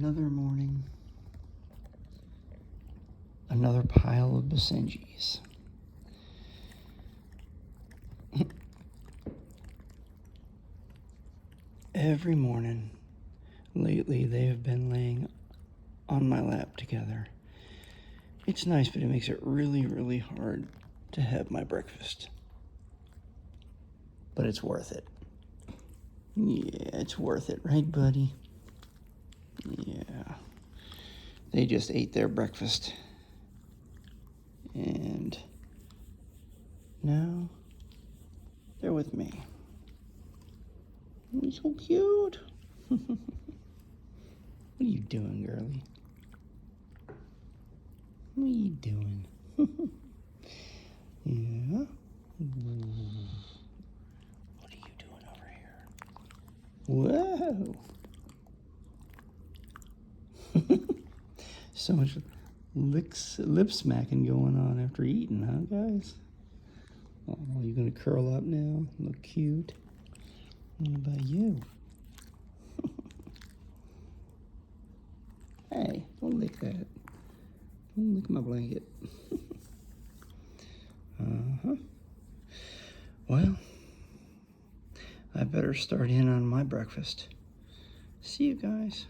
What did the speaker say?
Another morning, another pile of Basenjis. Every morning lately, they have been laying on my lap together. It's nice, but it makes it really, really hard to have my breakfast. But it's worth it. Yeah, it's worth it, right, buddy? Yeah. They just ate their breakfast. And now they're with me. He's so cute. What are you doing, girlie? What are you doing? Yeah? What are you doing over here? Whoa! So much lip smacking going on after eating, huh, guys? Oh, you gonna curl up now? Look cute. What about you? Hey, don't lick that. Don't lick my blanket. Uh-huh. Well, I better start in on my breakfast. See you guys.